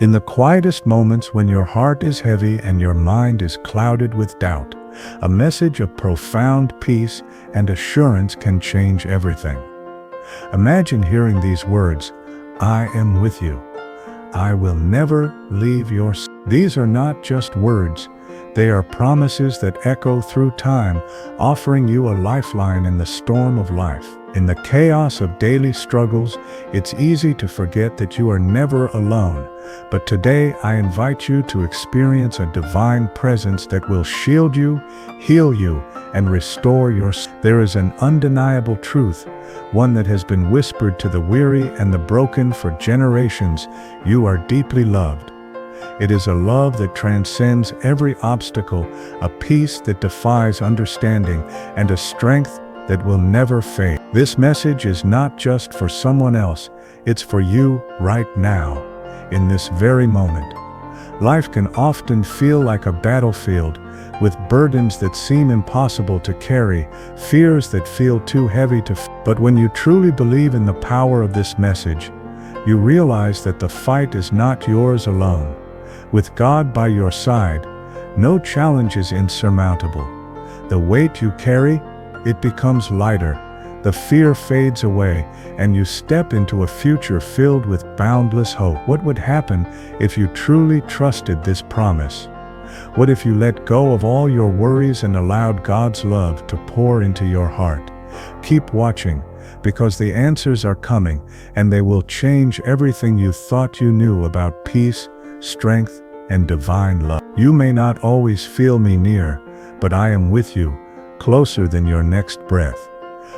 In the quietest moments when your heart is heavy and your mind is clouded with doubt, a message of profound peace and assurance can change everything. Imagine hearing these words, "I am with you. I will never leave your side." These are not just words, they are promises that echo through time, offering you a lifeline in the storm of life. In the chaos of daily struggles, it's easy to forget that you are never alone. But today I invite you to experience a divine presence that will shield you, heal you, and restore your soul. There is an undeniable truth, one that has been whispered to the weary and the broken for generations. You are deeply loved. It is a love that transcends every obstacle, a peace that defies understanding, and a strength that will never fade. This message is not just for someone else, it's for you right now, in this very moment. Life can often feel like a battlefield, with burdens that seem impossible to carry, fears that feel too heavy to face. But when you truly believe in the power of this message, you realize that the fight is not yours alone. With God by your side, no challenge is insurmountable. The weight you carry, it becomes lighter, the fear fades away, and you step into a future filled with boundless hope. What would happen if you truly trusted this promise? What if you let go of all your worries and allowed God's love to pour into your heart? Keep watching, because the answers are coming, and they will change everything you thought you knew about peace, strength, and divine love. You may not always feel me near, but I am with you, closer than your next breath,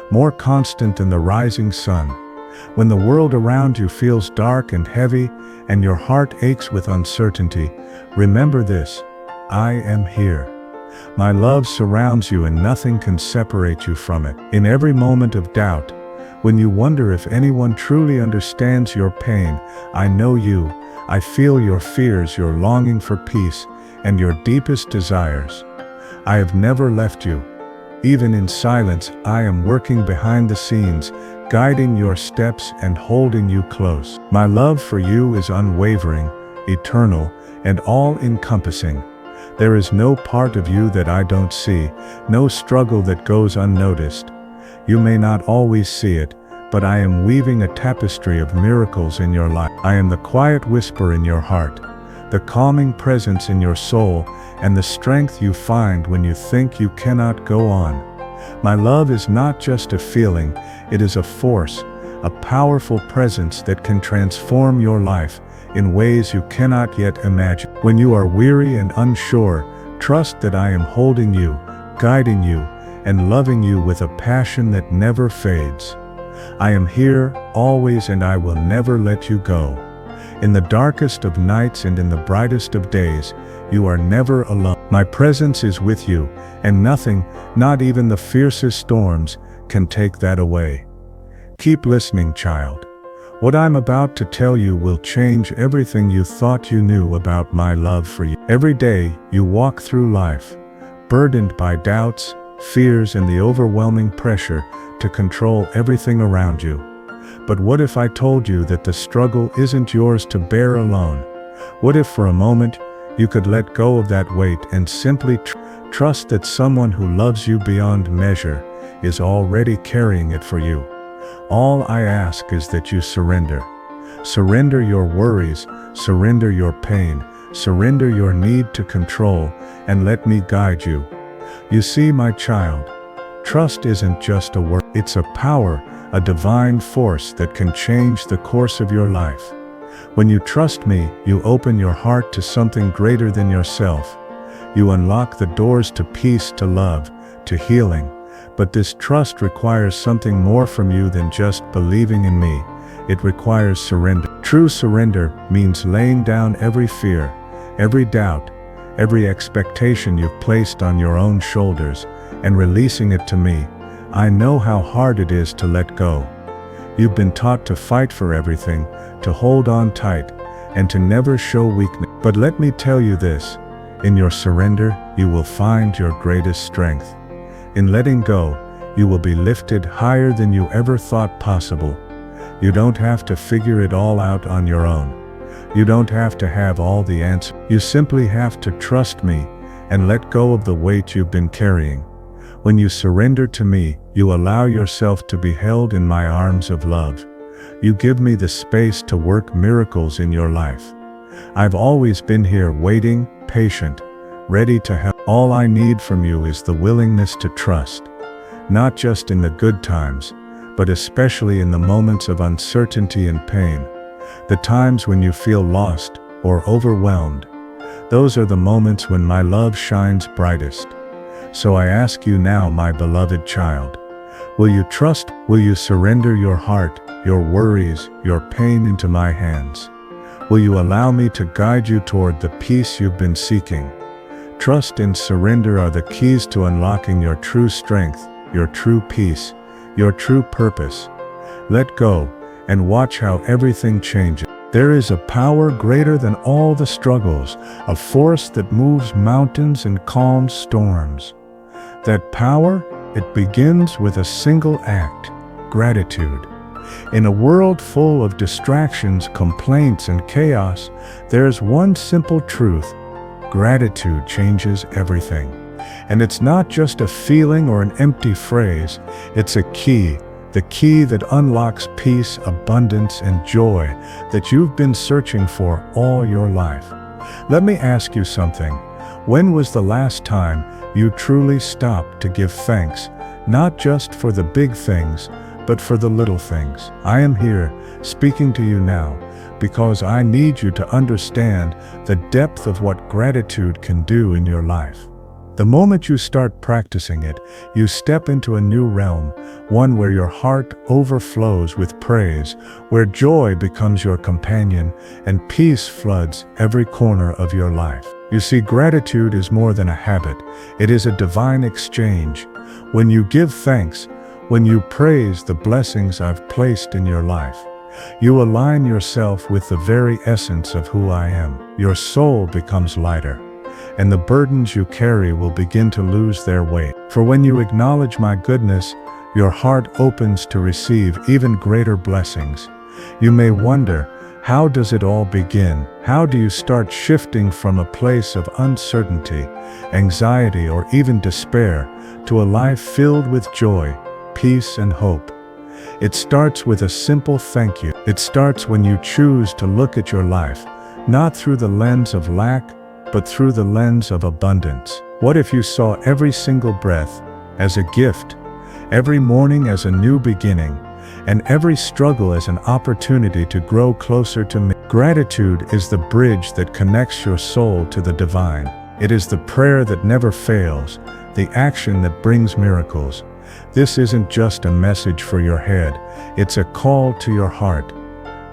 more constant than the rising sun. When the world around you feels dark and heavy, and your heart aches with uncertainty, remember this: I am here. My love surrounds you and nothing can separate you from it. In every moment of doubt, when you wonder if anyone truly understands your pain, I know you. I feel your fears, your longing for peace, and your deepest desires. I have never left you. Even in silence, I am working behind the scenes, guiding your steps and holding you close. My love for you is unwavering, eternal, and all-encompassing. There is no part of you that I don't see, no struggle that goes unnoticed. You may not always see it, but I am weaving a tapestry of miracles in your life. I am the quiet whisper in your heart, the calming presence in your soul, and the strength you find when you think you cannot go on. My love is not just a feeling, it is a force, a powerful presence that can transform your life in ways you cannot yet imagine. When you are weary and unsure, trust that I am holding you, guiding you, and loving you with a passion that never fades. I am here, always, and I will never let you go. In the darkest of nights and in the brightest of days, you are never alone. My presence is with you, and nothing, not even the fiercest storms, can take that away. Keep listening, child. What I'm about to tell you will change everything you thought you knew about my love for you. Every day, you walk through life, burdened by doubts, fears, and the overwhelming pressure to control everything around you. But what if I told you that the struggle isn't yours to bear alone? What if for a moment you could let go of that weight and simply trust that someone who loves you beyond measure is already carrying it for you? All I ask is that you surrender. Surrender your worries, surrender your pain, surrender your need to control, and let me guide you. You see, my child, trust isn't just a word, it's a power, a divine force that can change the course of your life. When you trust me, you open your heart to something greater than yourself. You unlock the doors to peace, to love, to healing. But this trust requires something more from you than just believing in me. It requires surrender. True surrender means laying down every fear, every doubt, every expectation you've placed on your own shoulders, and releasing it to me. I know how hard it is to let go. You've been taught to fight for everything, to hold on tight, and to never show weakness. But let me tell you this, in your surrender, you will find your greatest strength. In letting go, you will be lifted higher than you ever thought possible. You don't have to figure it all out on your own. You don't have to have all the answers. You simply have to trust me and let go of the weight you've been carrying. When you surrender to me, you allow yourself to be held in my arms of love. You give me the space to work miracles in your life. I've always been here waiting, patient, ready to help. All I need from you is the willingness to trust, not just in the good times, but especially in the moments of uncertainty and pain, the times when you feel lost or overwhelmed. Those are the moments when my love shines brightest. So I ask you now, my beloved child, will you trust? Will you surrender your heart, your worries, your pain into my hands? Will you allow me to guide you toward the peace you've been seeking? Trust and surrender are the keys to unlocking your true strength, your true peace, your true purpose. Let go and watch how everything changes. There is a power greater than all the struggles, a force that moves mountains and calms storms. That power, it begins with a single act: gratitude. In a world full of distractions, complaints, and chaos, there's one simple truth: gratitude changes everything. And it's not just a feeling or an empty phrase, it's a key, the key that unlocks peace, abundance, and joy that you've been searching for all your life. Let me ask you something. When was the last time you truly stopped to give thanks, not just for the big things, but for the little things? I am here, speaking to you now, because I need you to understand the depth of what gratitude can do in your life. The moment you start practicing it, you step into a new realm, one where your heart overflows with praise, where joy becomes your companion, and peace floods every corner of your life. You see, gratitude is more than a habit. It is a divine exchange. When you give thanks, when you praise the blessings I've placed in your life, you align yourself with the very essence of who I am. Your soul becomes lighter, and the burdens you carry will begin to lose their weight. For when you acknowledge my goodness, your heart opens to receive even greater blessings. You may wonder, how does it all begin? How do you start shifting from a place of uncertainty, anxiety, or even despair to a life filled with joy, peace, and hope? It starts with a simple thank you. It starts when you choose to look at your life, not through the lens of lack, but through the lens of abundance. What if you saw every single breath as a gift, every morning as a new beginning, and every struggle as an opportunity to grow closer to me? Gratitude is the bridge that connects your soul to the divine. It is the prayer that never fails, the action that brings miracles. This isn't just a message for your head, it's a call to your heart.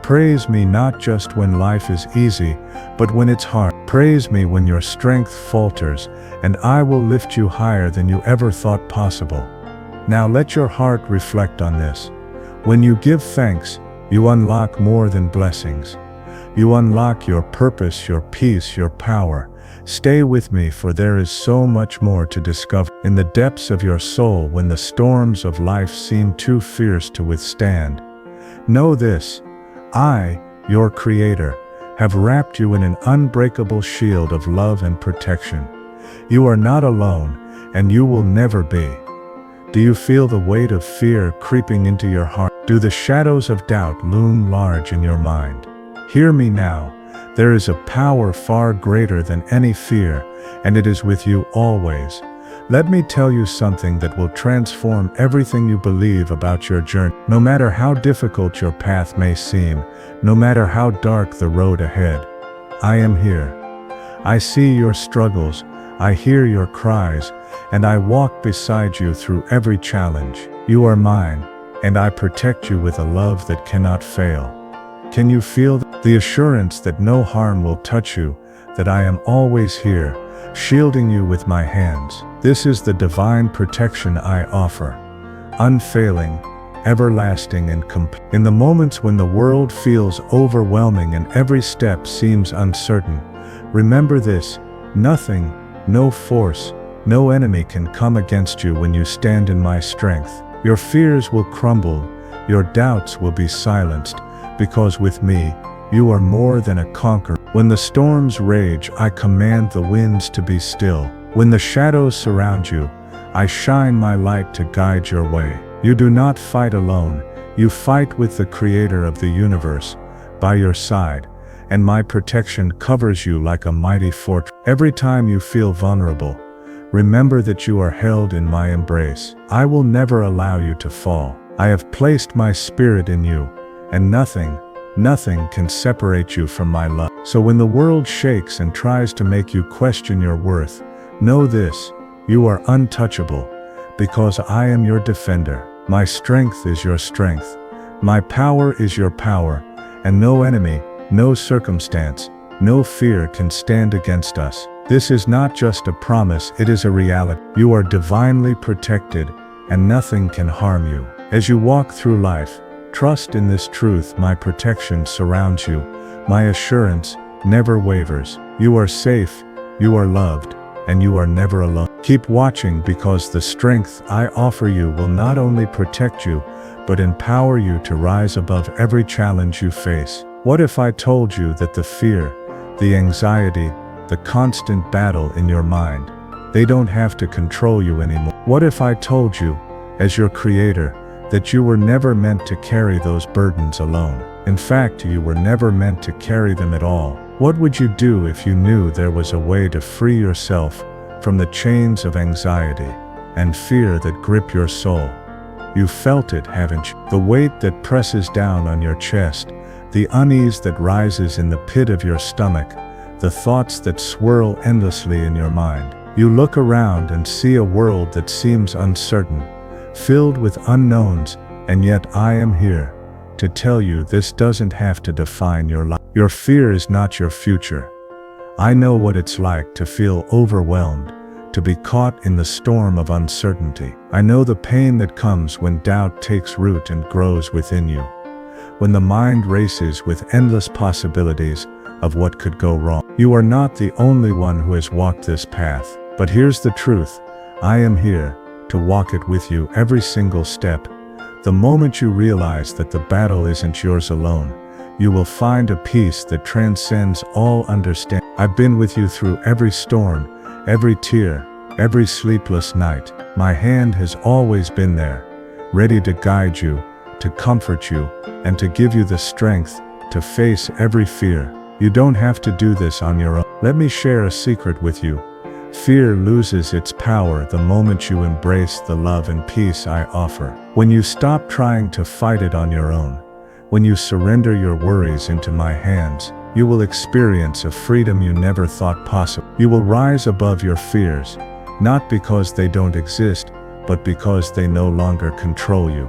Praise me not just when life is easy, but when it's hard. Praise me when your strength falters, and I will lift you higher than you ever thought possible. Now let your heart reflect on this. When you give thanks, you unlock more than blessings. You unlock your purpose, your peace, your power. Stay with me, for there is so much more to discover. In the depths of your soul, when the storms of life seem too fierce to withstand, know this: I, your Creator, have wrapped you in an unbreakable shield of love and protection. You are not alone, and you will never be. Do you feel the weight of fear creeping into your heart? Do the shadows of doubt loom large in your mind? Hear me now. There is a power far greater than any fear, and it is with you always. Let me tell you something that will transform everything you believe about your journey. No matter how difficult your path may seem, no matter how dark the road ahead, I am here. I see your struggles, I hear your cries, and I walk beside you through every challenge. You are mine, and I protect you with a love that cannot fail. Can you feel the assurance that no harm will touch you, that I am always here, shielding you with my hands? This is the divine protection I offer, unfailing, everlasting, and complete. In the moments when the world feels overwhelming and every step seems uncertain, remember this: nothing, no force, no enemy can come against you when you stand in my strength. Your fears will crumble, your doubts will be silenced, because with me, You are more than a conqueror. When the storms rage, I command the winds to be still. When the shadows surround you, I shine my light to guide your way. You do not fight alone. You fight with the Creator of the universe by your side, and my protection covers you like a mighty fortress. Every time you feel vulnerable, remember that you are held in my embrace. I will never allow you to fall. I have placed my spirit in you, and nothing can separate you from my love. So when the world shakes and tries to make you question your worth, know this: you are untouchable, because I am your defender. My strength is your strength. My power is your power, and no enemy, no circumstance, no fear can stand against us. This is not just a promise, it is a reality. You are divinely protected, and nothing can harm you. As you walk through life, trust in this truth: my protection surrounds you. My assurance never wavers. You are safe, you are loved, and you are never alone. Keep watching, because the strength I offer you will not only protect you, but empower you to rise above every challenge you face. What if I told you that the fear, the anxiety, the constant battle in your mind, they don't have to control you anymore? What if I told you, as your creator, that you were never meant to carry those burdens alone? In fact, you were never meant to carry them at all. What would you do if you knew there was a way to free yourself from the chains of anxiety and fear that grip your soul? You felt it, haven't you? The weight that presses down on your chest, the unease that rises in the pit of your stomach, the thoughts that swirl endlessly in your mind. You look around and see a world that seems uncertain, filled with unknowns, and yet I am here to tell you this doesn't have to define your life. Your fear is not your future. I know what it's like to feel overwhelmed, to be caught in the storm of uncertainty. I know the pain that comes when doubt takes root and grows within you, when the mind races with endless possibilities of what could go wrong. You are not the only one who has walked this path, but here's the truth: I am here to walk it with you every single step. The moment you realize that the battle isn't yours alone, you will find a peace that transcends all understanding. I've been with you through every storm, every tear, every sleepless night. My hand has always been there, ready to guide you, to comfort you, and to give you the strength to face every fear. You don't have to do this on your own. Let me share a secret with you. Fear loses its power the moment you embrace the love and peace I offer. When you stop trying to fight it on your own, when you surrender your worries into my hands, you will experience a freedom you never thought possible. You will rise above your fears, not because they don't exist, but because they no longer control you.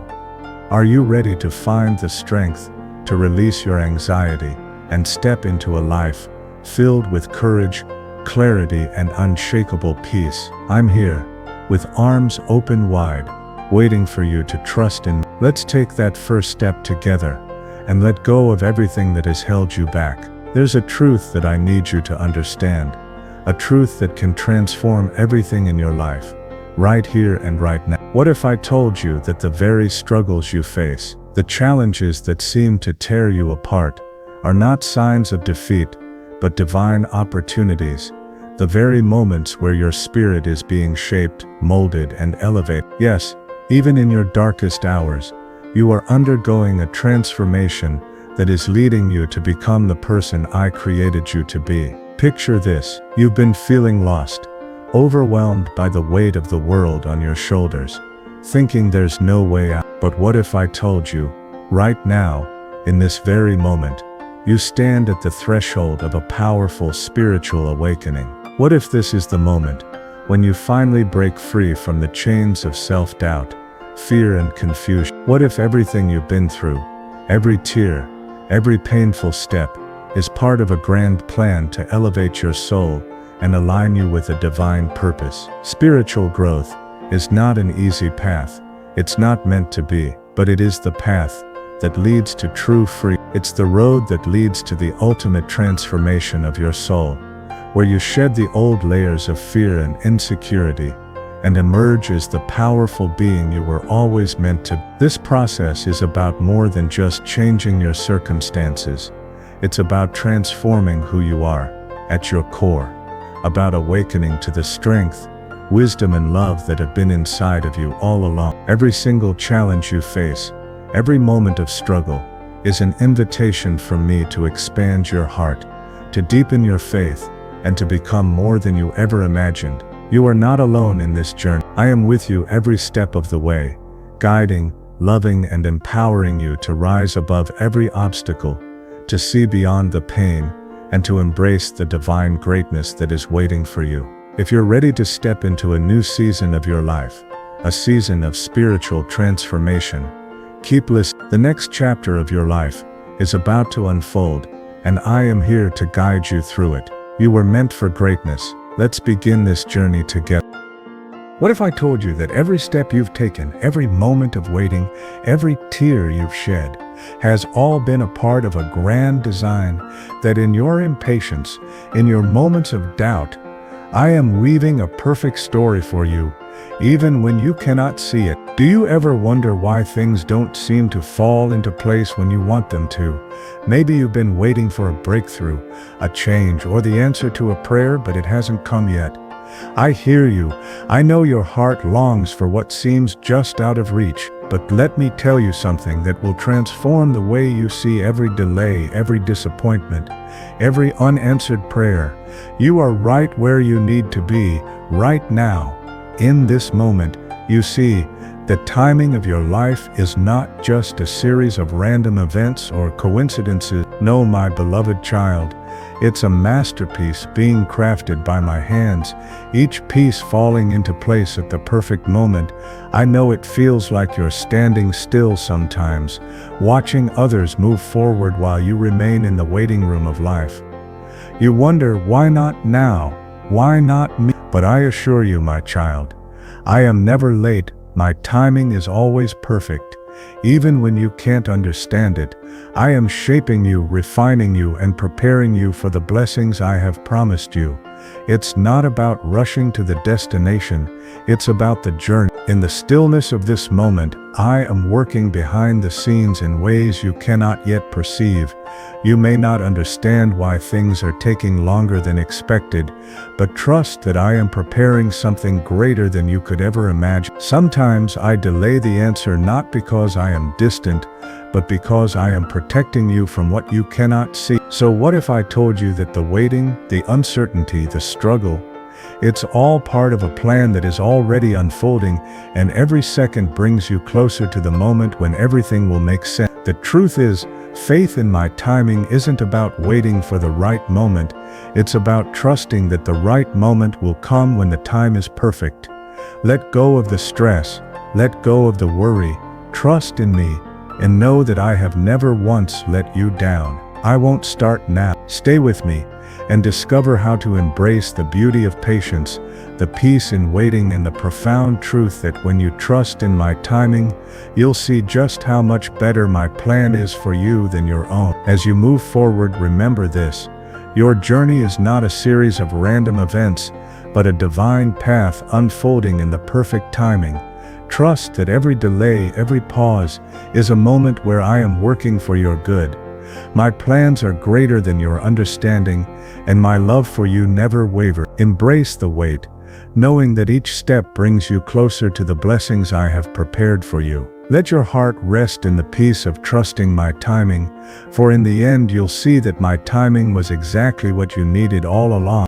Are you ready to find the strength to release your anxiety and step into a life filled with courage, clarity, and unshakable peace? I'm here, with arms open wide, waiting for you to trust in me. Let's take that first step together and let go of everything that has held you back. There's a truth that I need you to understand, a truth that can transform everything in your life, right here and right now. What if I told you that the very struggles you face, the challenges that seem to tear you apart, are not signs of defeat, but divine opportunities, the very moments where your spirit is being shaped, molded, and elevated? Yes, even in your darkest hours, you are undergoing a transformation that is leading you to become the person I created you to be. Picture this: you've been feeling lost, overwhelmed by the weight of the world on your shoulders, thinking there's no way out. But what if I told you, right now, in this very moment, you stand at the threshold of a powerful spiritual awakening? What if this is the moment when you finally break free from the chains of self-doubt, fear, and confusion? What if everything you've been through, every tear, every painful step, is part of a grand plan to elevate your soul and align you with a divine purpose? Spiritual growth is not an easy path. It's not meant to be, but it is the path that leads to true freedom. It's the road that leads to the ultimate transformation of your soul, where you shed the old layers of fear and insecurity and emerge as the powerful being you were always meant to be. This process is about more than just changing your circumstances. It's about transforming who you are at your core, about awakening to the strength, wisdom, and love that have been inside of you all along. Every single challenge you face, every moment of struggle, is an invitation from me to expand your heart, to deepen your faith, and to become more than you ever imagined. You are not alone in this journey. I am with you every step of the way, guiding, loving, and empowering you to rise above every obstacle, to see beyond the pain, and to embrace the divine greatness that is waiting for you. If you're ready to step into a new season of your life, a season of spiritual transformation, keep listening. The next chapter of your life is about to unfold, and I am here to guide you through it. You were meant for greatness. Let's begin this journey together. What if I told you that every step you've taken, every moment of waiting, every tear you've shed, has all been a part of a grand design, that in your impatience, in your moments of doubt, I am weaving a perfect story for you, even when you cannot see it? Do you ever wonder why things don't seem to fall into place when you want them to? Maybe you've been waiting for a breakthrough, a change, or the answer to a prayer, but it hasn't come yet. I hear you. I know your heart longs for what seems just out of reach, but let me tell you something that will transform the way you see every delay, every disappointment, every unanswered prayer. You are right where you need to be, right now, in this moment. You see, the timing of your life is not just a series of random events or coincidences. No, my beloved child, it's a masterpiece being crafted by my hands, each piece falling into place at the perfect moment. I know it feels like you're standing still sometimes, watching others move forward while you remain in the waiting room of life. You wonder, why not now? Why not me? But I assure you, my child, I am never late. My timing is always perfect. Even when you can't understand it, I am shaping you, refining you, and preparing you for the blessings I have promised you. It's not about rushing to the destination, it's about the journey. In the stillness of this moment, I am working behind the scenes in ways you cannot yet perceive. You may not understand why things are taking longer than expected, but trust that I am preparing something greater than you could ever imagine. Sometimes I delay the answer not because I am distant, but because I am protecting you from what you cannot see. So what if I told you that the waiting, the uncertainty, the struggle, it's all part of a plan that is already unfolding, and every second brings you closer to the moment when everything will make sense? The truth is, faith in my timing isn't about waiting for the right moment. It's about trusting that the right moment will come when the time is perfect. Let go of the stress. Let go of the worry. Trust in me, and know that I have never once let you down. I won't start now. Stay with me and discover how to embrace the beauty of patience, the peace in waiting, and the profound truth that when you trust in my timing, you'll see just how much better my plan is for you than your own. As you move forward, remember this: your journey is not a series of random events, but a divine path unfolding in the perfect timing. Trust that every delay, every pause, is a moment where I am working for your good. My plans are greater than your understanding, and my love for you never wavers. Embrace the wait, knowing that each step brings you closer to the blessings I have prepared for you. Let your heart rest in the peace of trusting my timing, for in the end you'll see that my timing was exactly what you needed all along.